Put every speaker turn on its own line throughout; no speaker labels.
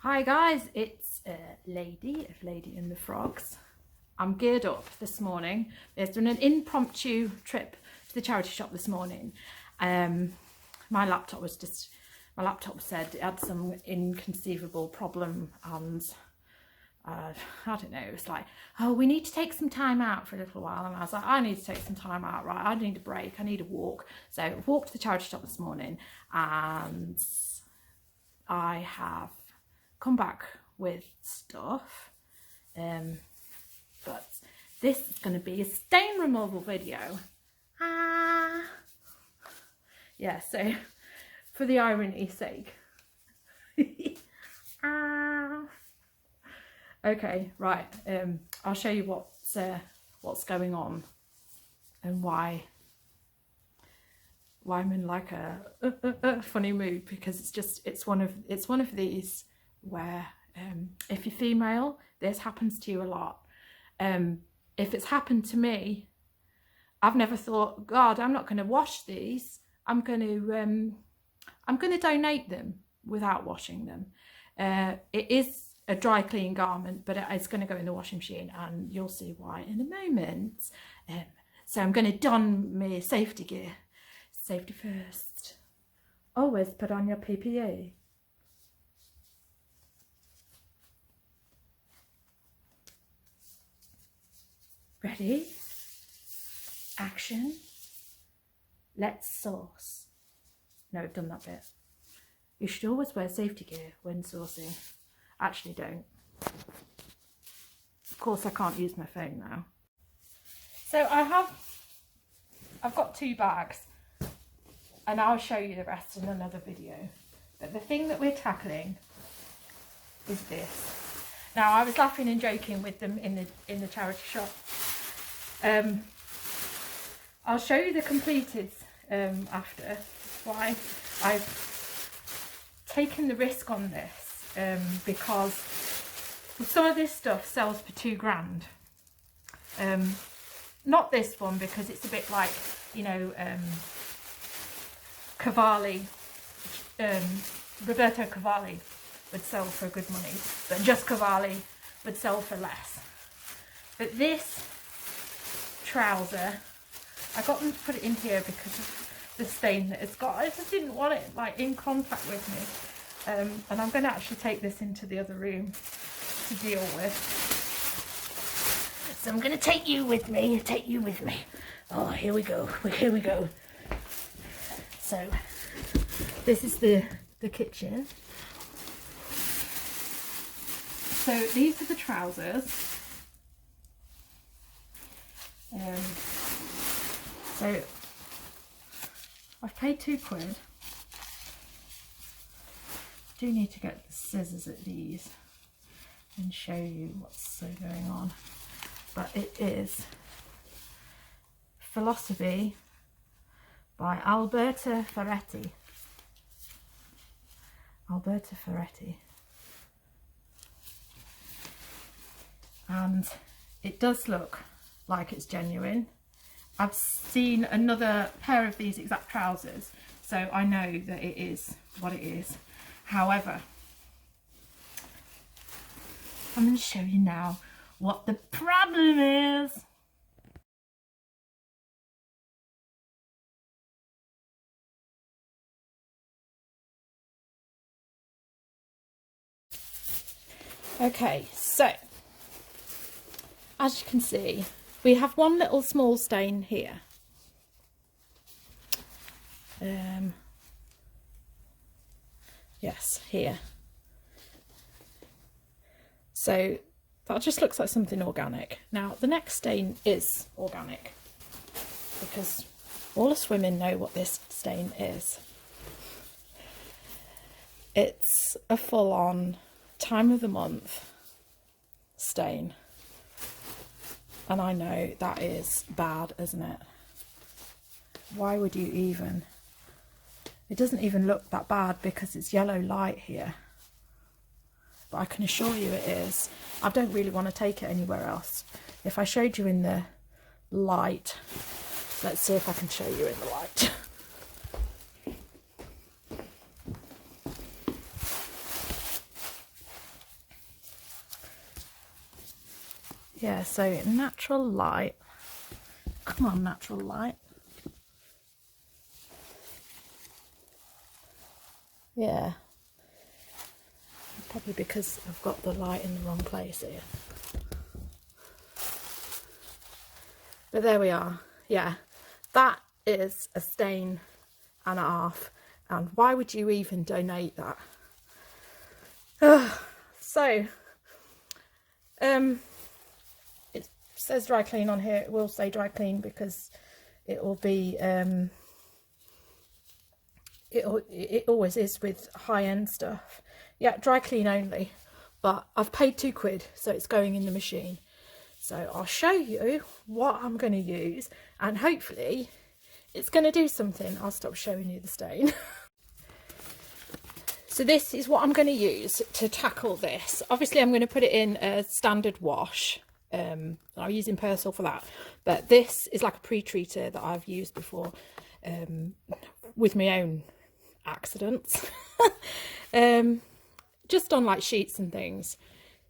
Hi guys, it's Lady of Lady and the Frogs. I'm geared up this morning. There's been an impromptu trip to the charity shop this morning. My laptop said it had some inconceivable problem, and I don't know, it was like, oh, we need to take some time out for a little while. And I was like, I need to take some time out, right? I need a break, I need a walk. So I walked to the charity shop this morning and I have come back with stuff, but this is going to be a stain removal video. Yeah, so for the irony's sake. Okay, right, I'll show you what's going on and why I'm in like a funny mood, because it's one of these where if you're female, this happens to you a lot. If it's happened to me, I've never thought, God, I'm not going to wash these. I'm going to donate them without washing them. It is a dry clean garment, but it's going to go in the washing machine, and you'll see why in a moment. So I'm going to don my safety gear. Safety first. Always put on your PPE. Ready? Action. Let's sauce. No, I've done that bit. You should always wear safety gear when saucing. Actually, don't. Of course, I can't use my phone now. So I've got 2 bags, and I'll show you the rest in another video. But the thing that we're tackling is this. Now, I was laughing and joking with them in the charity shop. I'll show you the completed after. Why I've taken the risk on this, because some of this stuff sells for £2 grand. Not this one, because it's a bit like, you know, Cavalli, Roberto Cavalli would sell for good money, but just Cavalli would sell for less. But this trouser, I got them to put it in here because of the stain that it's got. I just didn't want it like in contact with me, and I'm going to actually take this into the other room to deal with. So I'm going to take you with me. Oh, here we go. So this is the kitchen. So these are the trousers. So I've paid £2. Do need to get the scissors at these and show you what's going on. But it is Philosophy by Alberta Ferretti. And it does look like it's genuine. I've seen another pair of these exact trousers, so I know that it is what it is. However, I'm going to show you now what the problem is. Okay, so as you can see, we have one little small stain here. Yes, here. So that just looks like something organic. Now, the next stain is organic, because all us women know what this stain is. It's a full-on time of the month stain. And I know that is bad, isn't it? Why would you even? It doesn't even look that bad because it's yellow light here. But I can assure you it is. I don't really want to take it anywhere else. If I showed you in the light, let's see if I can show you in the light. Yeah, so natural light. Come on, natural light. Yeah. Probably because I've got the light in the wrong place here. But there we are. Yeah, that is a stain and a half. And why would you even donate that? So, it says dry clean on here. It will say dry clean because it will be, it always is with high-end stuff. Yeah, dry clean only, but I've paid £2, so it's going in the machine. So I'll show you what I'm going to use, and hopefully it's going to do something. I'll stop showing you the stain. So this is what I'm going to use to tackle this. Obviously I'm going to put it in a standard wash. I'm using Persil for that, but this is like a pre-treater that I've used before with my own accidents. Just on like sheets and things,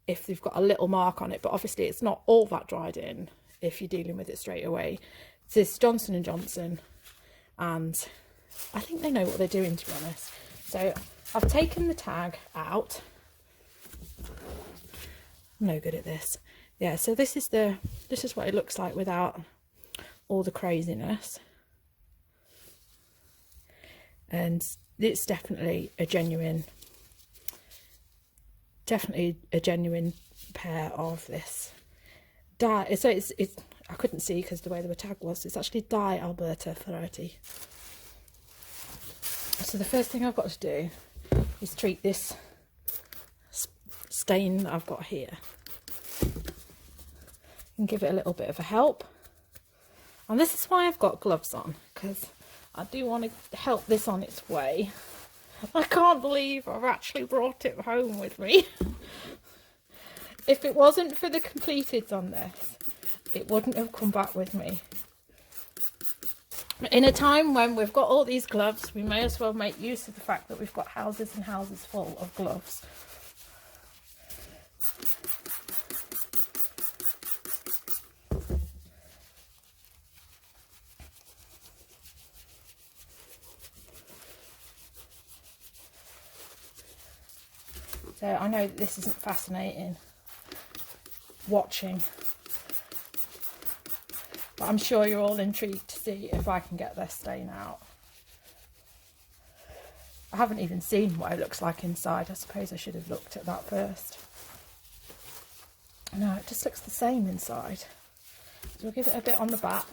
if they've got a little mark on it, but obviously it's not all that dried in if you're dealing with it straight away. So this is Johnson & Johnson, and I think they know what they're doing, to be honest. So I've taken the tag out. I'm no good at this. Yeah, so this is what it looks like without all the craziness. And it's definitely a genuine pair of this dye. So it's I couldn't see because the way the tag was. It's actually dye Alberta 30. So the first thing I've got to do is treat this stain that I've got here and give it a little bit of a help. And this is why I've got gloves on, because I do want to help this on its way. I can't believe I've actually brought it home with me. If it wasn't for the completeds on this, it wouldn't have come back with me. In a time when we've got all these gloves, we may as well make use of the fact that we've got houses and houses full of gloves. So I know that this isn't fascinating watching, but I'm sure you're all intrigued to see if I can get this stain out. I haven't even seen what it looks like inside. I suppose I should have looked at that first. No, it just looks the same inside. So we'll give it a bit on the back.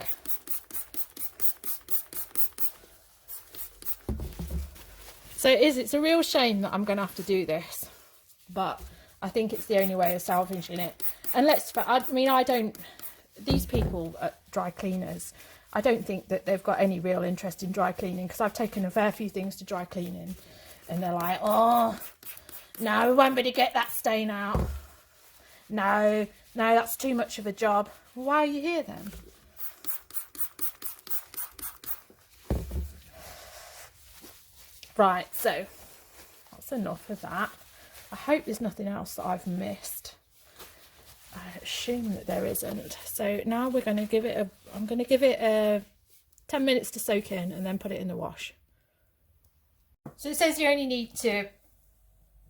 So it's a real shame that I'm going to have to do this, but I think it's the only way of salvaging it. And these people at dry cleaners, I don't think that they've got any real interest in dry cleaning, because I've taken a fair few things to dry cleaning and they're like, oh, no, we won't be able to get that stain out. No, that's too much of a job. Well, why are you here then? Right, so that's enough of that. I hope there's nothing else that I've missed. I assume that there isn't. So now we're going to give it I'm going to give it 10 minutes to soak in and then put it in the wash. So it says you only need to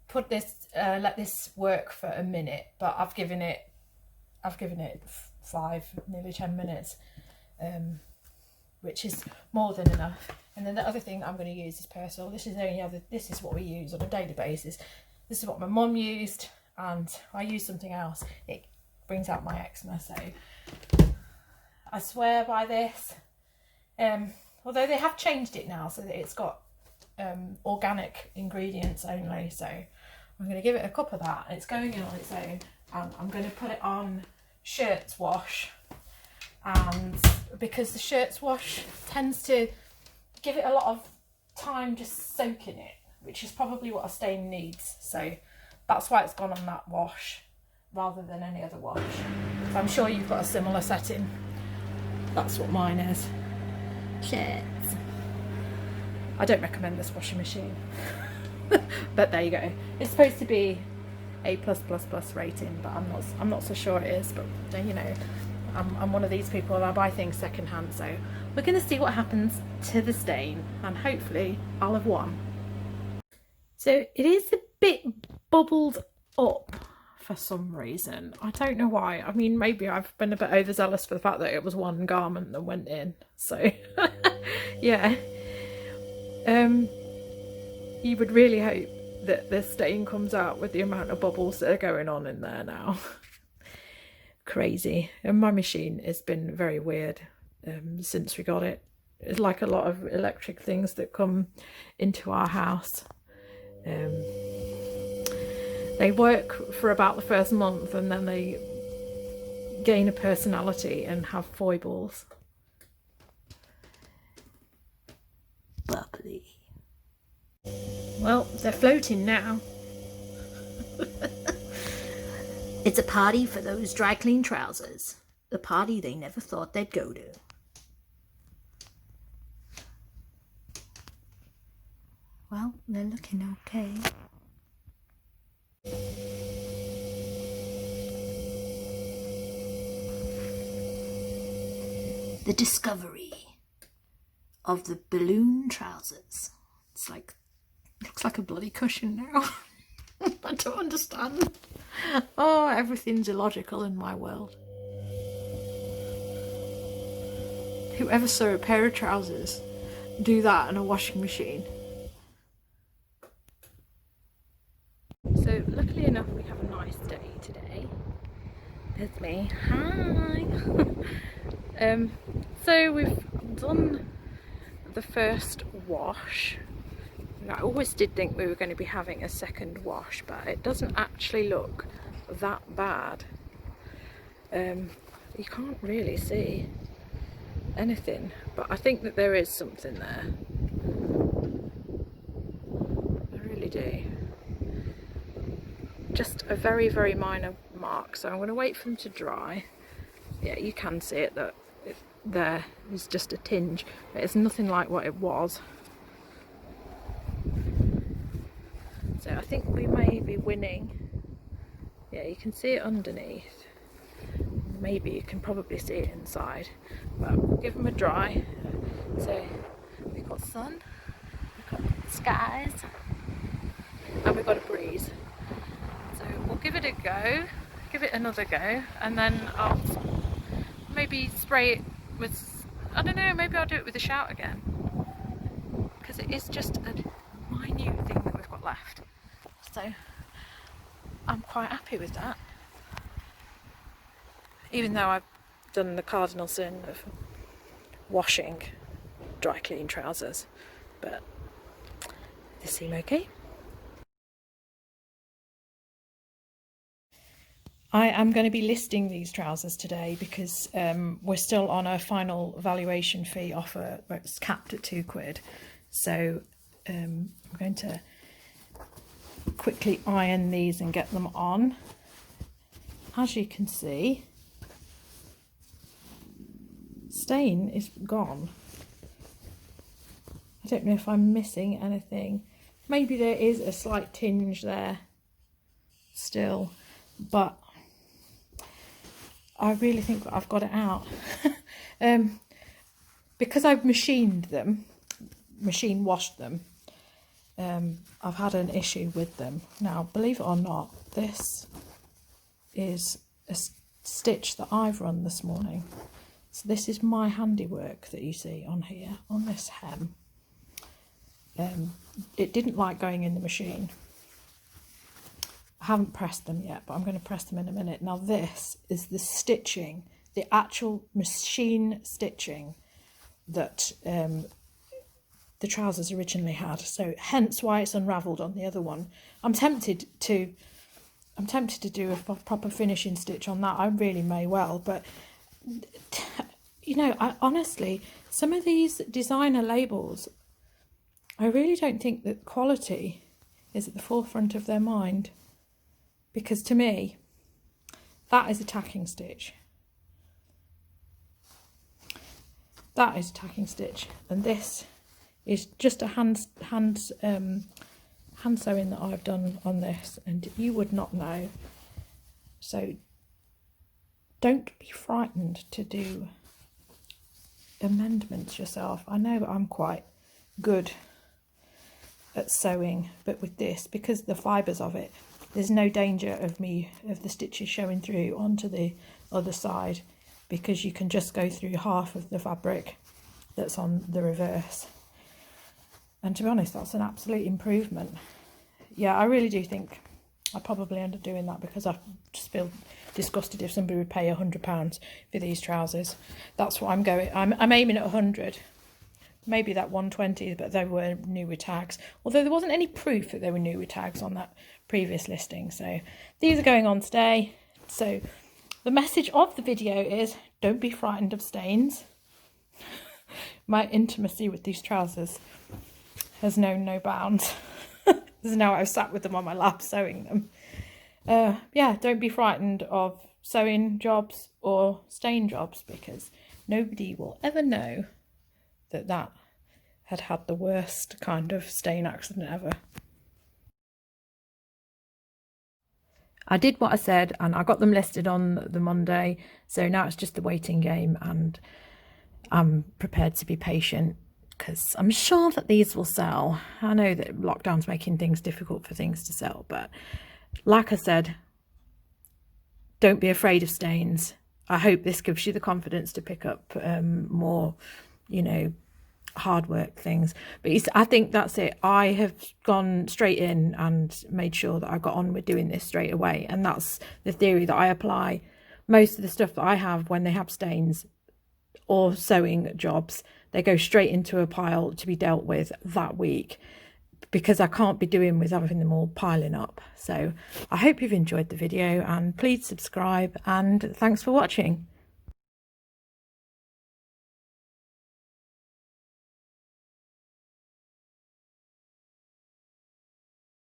put this, let this work for a minute, but I've given it 5, nearly 10 minutes, which is more than enough. And then the other thing I'm going to use is Persil. This is what we use on a daily basis. This is what my mum used, and I use something else. It brings out my eczema, so I swear by this. Although they have changed it now so that it's got organic ingredients only, so I'm going to give it a cup of that. It's going in on its own, and I'm going to put it on shirts wash, and because the shirts wash tends to give it a lot of time just soaking it, which is probably what a stain needs, so that's why it's gone on that wash rather than any other wash. So I'm sure you've got a similar setting. That's what mine is. Shirts. I don't recommend this washing machine. But there you go. It's supposed to be A+++ rating, but I'm not so sure it is. But you know, I'm one of these people, I buy things secondhand, so we're going to see what happens to the stain, and hopefully I'll have won. So it is a bit bubbled up for some reason. I don't know why. I mean, maybe I've been a bit overzealous for the fact that it was one garment that went in. So yeah. You would really hope that the stain comes out with the amount of bubbles that are going on in there now. Crazy. And my machine has been very weird since we got it. It's like a lot of electric things that come into our house. They work for about the first month and then they gain a personality and have foibles. Bubbly. Well, they're floating now. It's a party for those dry clean trousers. The party they never thought they'd go to. Well, they're looking okay. The discovery of the balloon trousers. It's like, looks like a bloody cushion now. I don't understand. Oh, everything's illogical in my world. Whoever saw a pair of trousers do that in a washing machine? So luckily enough we have a nice day today. There's me. Hi. So we've done the first wash. I always did think we were going to be having a second wash, but it doesn't actually look that bad. You can't really see anything, but I think that there is something there. I really do. Just a very, very minor mark, so I'm going to wait for them to dry. Yeah, you can see it, that there is just a tinge, but it's nothing like what it was. So I think we may be winning. Yeah, you can see it underneath. Maybe you can probably see it inside, but we'll give them a dry. So we've got sun, we've got skies, and we've got a breeze. So we'll give it a go, give it another go, and then I'll maybe spray it with, I don't know, maybe I'll do it with a shout again, because it is just a minute thing that we've got left. So I'm quite happy with that. Even though I've done the cardinal sin of washing dry clean trousers, but they seem okay. I am going to be listing these trousers today because we're still on a final valuation fee offer where it's capped at £2. So I'm going to quickly iron these and get them on. As you can see, stain is gone. I don't know if I'm missing anything. Maybe there is a slight tinge there still, but I really think that I've got it out. Because I've machine washed them, I've had an issue with them. Now, believe it or not, this is a stitch that I've run this morning. So this is my handiwork that you see on here, on this hem. It didn't like going in the machine. I haven't pressed them yet, but I'm going to press them in a minute. Now this is the stitching, the actual machine stitching that the trousers originally had. So hence why it's unravelled on the other one. I'm tempted to do a proper finishing stitch on that. I really may well, but you know, I honestly, some of these designer labels, I really don't think that quality is at the forefront of their mind. Because to me, that is a tacking stitch. That is a tacking stitch, and this is just a hand hand sewing that I've done on this, and you would not know. So don't be frightened to do amendments yourself. I know I'm quite good at sewing, but with this, because the fibres of it, there's no danger of the stitches showing through onto the other side, because you can just go through half of the fabric that's on the reverse. And to be honest, that's an absolute improvement. Yeah, I really do think I'll probably end up doing that, because I just feel disgusted if somebody would pay £100 for these trousers. That's what I'm going. I'm aiming at 100, maybe that 120, but they were new with tags. Although there wasn't any proof that they were new with tags on that previous listing. So these are going on today. So the message of the video is, don't be frightened of stains. My intimacy with these trousers has known no bounds. This is now I've sat with them on my lap sewing them. Yeah, don't be frightened of sewing jobs or stain jobs, because nobody will ever know that that had the worst kind of stain accident ever. I did what I said, and I got them listed on the Monday, so now it's just the waiting game, and I'm prepared to be patient, because I'm sure that these will sell. I know that lockdown's making things difficult for things to sell, but like I said, don't be afraid of stains. I hope this gives you the confidence to pick up more, you know, hard work things. But I think that's it. I have gone straight in and made sure that I got on with doing this straight away, and that's the theory that I apply. Most of the stuff that I have, when they have stains or sewing jobs, they go straight into a pile to be dealt with that week, because I can't be doing with having them all piling up. So I hope you've enjoyed the video, and please subscribe, and thanks for watching.